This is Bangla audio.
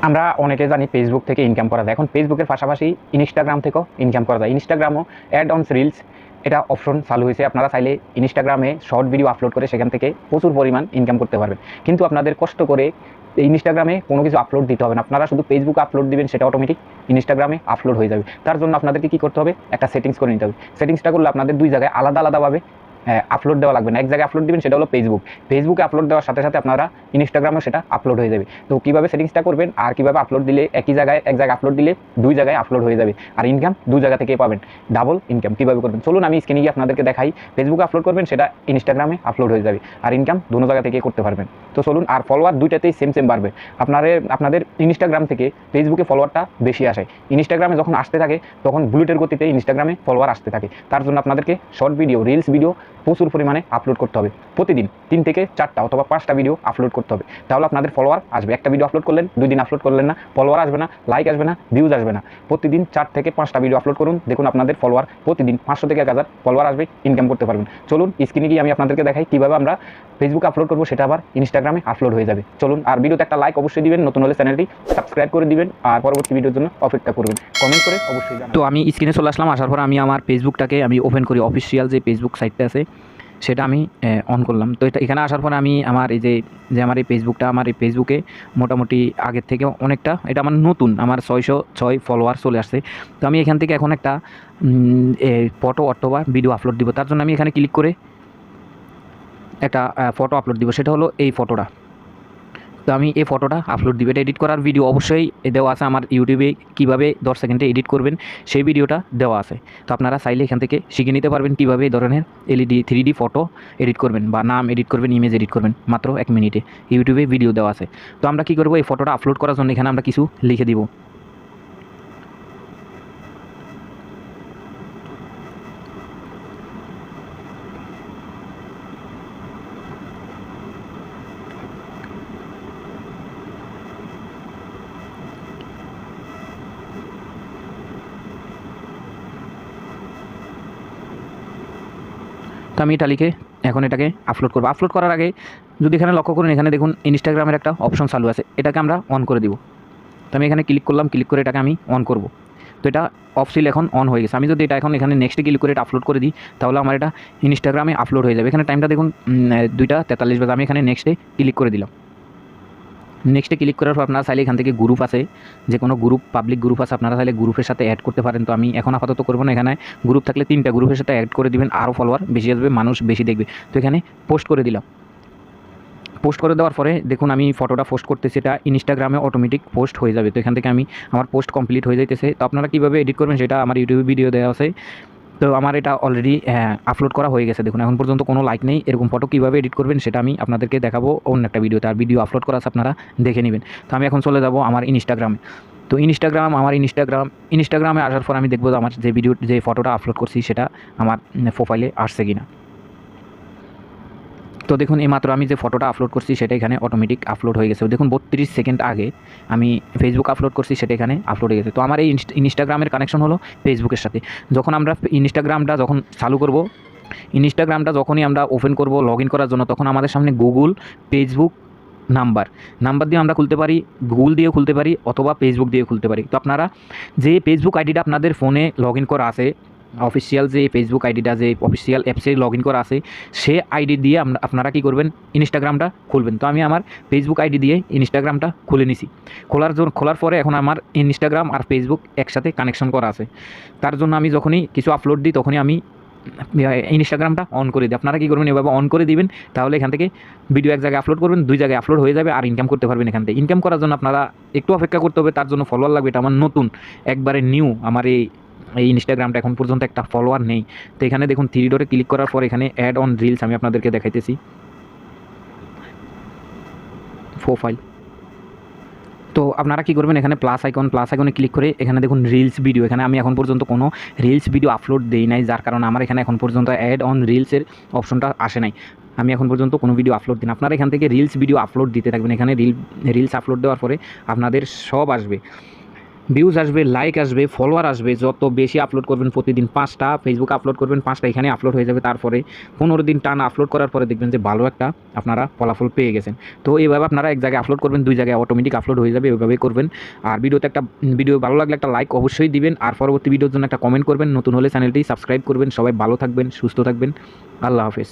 আমরা অনেকে জানি ফেসবুক থেকে ইনকাম করা যায়। এখন ফেসবুকের পাশাপাশি ইনস্টাগ্রাম থেকেও ইনকাম করা যায়। ইনস্টাগ্রামও অ্যাড অনস রিলস এটা অপশন চালু হয়েছে। আপনারা চাইলে ইনস্টাগ্রামে শর্ট ভিডিও আপলোড করে সেখান থেকে প্রচুর পরিমাণ ইনকাম করতে পারবেন। কিন্তু আপনাদের কষ্ট করে ইনস্টাগ্রামে কোনো কিছু আপলোড দিতে হবে না, আপনারা শুধু ফেসবুকে আপলোড দিবেন, সেটা অটোমেটিক ইনস্টাগ্রামে আপলোড হয়ে যাবে। তার জন্য আপনাদেরকে কী করতে হবে, একটা সেটিংস করে নিতে হবে। সেটিংসটা করলে আপনাদের দুই জায়গায় আলাদা আলাদাভাবে আপলোড দেওয়া লাগবে না, এক জায়গায় আপলোড দিবেন, সেটা হলো ফেসবুকে আপলোড দেওয়ার সাথে সাথে আপনারা ইনস্টাগ্রামে সেটা আপলোড হয়ে যাবে। তো কীভাবে সেটিংসটা করবেন আর কীভাবে আপলোড দিলে এক জায়গায় আপলোড দিলে দুই জায়গায় আপলোড হয়ে যাবে আর ইনকাম দুই জায়গা থেকে পাবেন, ডাবল ইনকাম কীভাবে করবেন চলুন আমি স্ক্রিনে গিয়ে আপনাদেরকে দেখাই। ফেসবুকে আপলোড করবেন, সেটা ইনস্টাগ্রামে আপলোড হয়ে যাবে আর ইনকাম দুটো জায়গা থেকে করতে পারবেন। তো চলুন, আর ফলোয়ার দুইটাতেই সেম বাড়বে। আপনাদের ইনস্টাগ্রাম থেকে ফেসবুকে ফলোয়ারটা বেশি আসে, ইনস্টাগ্রামে যখন আসতে থাকে তখন বুলেটের গতিতে ইনস্টাগ্রামে ফলোয়ার আসতে থাকে। তার জন্য আপনাদেরকে শর্ট ভিডিও, রিলস ভিডিও প্রচুর পরিমাণে আপলোড করতে হবে। প্রতিদিন 3 থেকে 4টা অথবা 5টা ভিডিও আপলোড করতে হবে, তাহলে আপনাদের ফলোয়ার আসবে। একটা ভিডিও আপলোড করলেন, 2 দিন আপলোড করলেন না, ফলোয়ার আসবে না, লাইক আসবে না, ভিউজ আসবে না। প্রতিদিন 4 থেকে 5টা ভিডিও আপলোড করুন, দেখুন আপনাদের ফলোয়ার প্রতিদিন 500 থেকে 1000 ফলোয়ার আসবে, ইনকাম করতে পারবেন। চলুন স্ক্রিনে গিয়ে আমি আপনাদেরকে দেখাই কীভাবে আমরা ফেসবুকে আপলোড করবো, সেটা আবার ইনস্টাগ্রামে আপলোড হয়ে যাবে। চলুন, আর ভিডিওতে একটা লাইক অবশ্যই দিবেন, নতুন হলে চ্যানেলটি সাবস্ক্রাইব করে দিবেন আর পরবর্তী ভিডিওর জন্য অপেক্ষা করবেন, কমেন্ট করে অবশ্যই জানাবেন। তো আমি স্ক্রিনে চলে আসলাম, আসার পর আমি আমার ফেসবুকটাকে আমি ওপেন করি, অফিসিয়াল যে ফেসবুক সাইটটা আছে সেটা আমি অন করলাম। তো এটা এখানে আসার পরে আমি আমার এই যে আমার এই ফেসবুকটা, আমার এই ফেসবুকে মোটামুটি আগের থেকে অনেকটা, এটা আমার নতুন, আমার 606 ফলোয়ার চলে আসছে। তো আমি এখান থেকে এখন একটা ফটো অথবা ভিডিও আপলোড দিব। তার জন্য আমি এখানে ক্লিক করে একটা ফটো আপলোড দিব, সেটা হলো এই ফটোটা। তো আমি এই ফটোটা আপলোড দিব। এটা এডিট করার ভিডিও অবশ্যই দেওয়া আছে আমার ইউটিউবে, কীভাবে 10 সেকেন্ডে এডিট করবেন সেই ভিডিওটা দেওয়া আছে। তো আপনারা চাইলে এখান থেকে শিখে নিতে পারবেন কীভাবে এই ধরনের এলইডি 3D ফটো এডিট করবেন বা নাম এডিট করবেন, ইমেজ এডিট করবেন, মাত্র 1 মিনিটে ইউটিউবে ভিডিও দেওয়া আছে। তো আমরা কী করবো, এই ফটোটা আপলোড করার জন্য এখানে আমরা কিছু লিখে দিব। তো আমি এটা লিখে এখন এটাকে আপলোড করবো। আপলোড করার আগে যদি এখানে লক্ষ্য করুন, এখানে দেখুন ইনস্টাগ্রামের একটা অপশন চালু আছে, এটাকে আমরা অন করে দিব। তো আমি এখানে ক্লিক করলাম, ক্লিক করে এটাকে আমি অন করব। তো এটা অফ ছিল, এখন অন হয়ে গেছে। আমি যদি এটা এখন এখানে নেক্সটে ক্লিক করে এটা আপলোড করে দিই, তাহলে আমার এটা ইনস্টাগ্রামে আপলোড হয়ে যাবে। এখানে টাইমটা দেখুন 2টা 43 বাজে। আমি এখানে নেক্সটে ক্লিক করে দিলাম। নেক্সটে ক্লিক করার পর আপনারা চাইলে এখান থেকে গ্রুপ আছে, যে কোনো গ্রুপ, পাবলিক গ্রুপ আছে, আপনারা চাইলে গ্রুপের সাথে অ্যাড করতে পারেন। তো আমি এখন আপাতত করবো না। এখানে গ্রুপ থাকলে 3টা গ্রুপের সাথে অ্যাড করে দিবেন, আরও ফলোয়ার বেশি আসবে, মানুষ বেশি দেখবে। তো এখানে পোস্ট করে দিলাম। পোস্ট করে দেওয়ার পরে দেখুন আমি ফটোটা পোস্ট করতেছি, এটা ইনস্টাগ্রামে অটোমেটিক পোস্ট হয়ে যাবে। তো এখান থেকে আমার পোস্ট কমপ্লিট হয়ে যাইতেছে। তো আপনারা কীভাবে এডিট করবেন সেটা আমার ইউটিউবে ভিডিও দেওয়া আছে। তো আমার এটা অলরেডি আপলোড করা হয়ে গেছে। দেখুন এখন পর্যন্ত কোনো লাইক নেই। এরকম ফটো কীভাবে এডিট করবেন সেটা আমি আপনাদেরকে দেখাবো অন্য একটা ভিডিওতে, আর ভিডিও আপলোড করা আছে, আপনারা দেখে নেবেন। তো আমি এখন চলে যাব আমার ইনস্টাগ্রামে। তো ইনস্টাগ্রামে আসার পর আমি দেখবো আমার যে ফটোটা আপলোড করছি সেটা আমার প্রোফাইলে আসছে কিনা। তো দেখুন এইমাত্র আমি যে ফটোটা আপলোড করছি সেটা এখানে অটোমেটিক আপলোড হয়ে গেছে। দেখুন 32 সেকেন্ড আগে আমি ফেসবুক আপলোড করছি, সেটা এখানে আপলোড হয়ে গেছে। তো আমার এই ইনস্টাগ্রামের কানেকশন হলো ফেসবুকের সাথে। যখন আমরা ইনস্টাগ্রামটা চালু করব, ইনস্টাগ্রামটা যখনই আমরা ওপেন করব লগ ইন করার জন্য, তখন আমাদের সামনে গুগল, ফেসবুক নাম্বার দিয়ে আমরা খুলতে পারি, গুগল দিয়েও খুলতে পারি অথবা ফেসবুক দিয়েও খুলতে পারি। তো আপনারা যে ফেসবুক আইডিটা আপনাদের ফোনে লগ ইন করা আছে, অফিসিয়াল যে ফেসবুক আইডিটা যে অফিসিয়াল অ্যাপসে লগ ইন করা আছে, সে আইডি দিয়ে আপনারা কী করবেন, ইনস্টাগ্রামটা খুলবেন। তো আমি আমার ফেসবুক আইডি দিয়ে ইনস্টাগ্রামটা খুলে নিছি। খোলার পরে এখন আমার ইনস্টাগ্রাম আর ফেসবুক একসাথে কানেকশন করা আছে। তার জন্য আমি যখনই কিছু আপলোড দিই তখনই আমি ইনস্টাগ্রামটা অন করে দিই। আপনারা কী করবেন, এভাবে অন করে দিবেন, তাহলে এখান থেকে ভিডিও এক জায়গায় আপলোড করবেন, 2 জায়গায় আপলোড হয়ে যাবে আর ইনকাম করতে পারবেন। এখান থেকে ইনকাম করার জন্য আপনারা একটু অপেক্ষা করতে হবে, তার জন্য ফলোয়ার লাগবে। এটা আমার নতুন, একবারে নিউ। আমার এই ইনস্টাগ্রামটা এখন পর্যন্ত একটা ফলোয়ার নেই। তো এখানে দেখুন 3 ডটে ক্লিক করার পর এখানে অ্যাড অন রিলস আমি আপনাদেরকে দেখাইতেছি, প্রোফাইল। তো আপনারা কী করবেন, এখানে প্লাস আইকনে ক্লিক করে এখানে দেখুন রিলস ভিডিও। এখানে আমি এখন পর্যন্ত কোনো রিলস ভিডিও আপলোড দেই নাই, যার কারণে আমার এখানে এখন পর্যন্ত অ্যাড অন রিলসের অপশনটা আসে নাই। আমি এখন পর্যন্ত কোনো ভিডিও আপলোড দিন। আপনারা এখান থেকে রিলস ভিডিও আপলোড দিতে থাকবেন। এখানে রিলস আপলোড দেওয়ার পরে আপনাদের সব আসবে। ভিউজ আসবে, লাইক আসবে, ফলোয়ার আসবে। যত বেশি আপলোড করবেন, প্রতিদিন 5টা ফেসবুক আপলোড করবেন, 5টা এখানে আপলোড হয়ে যাবে। তারপরে 15 দিন টানা আপলোড করার পরে দেখবেন যে ভালো একটা আপনারা ফলাফল পেয়ে গেছেন। তো এইভাবে আপনারা এক জায়গায় আপলোড করবেন, 2 জায়গায় অটোমেটিক আপলোড হয়ে যাবে, ওইভাবেই করবেন। আর ভিডিও ভালো লাগলে একটা লাইক অবশ্যই দিবেন, আর পরবর্তী ভিডিওর জন্য একটা কমেন্ট করবেন। নতুন হলে চ্যানেলটি সাবস্ক্রাইব করবেন। সবাই ভালো থাকবেন, সুস্থ থাকবেন। আল্লাহ হাফেজ।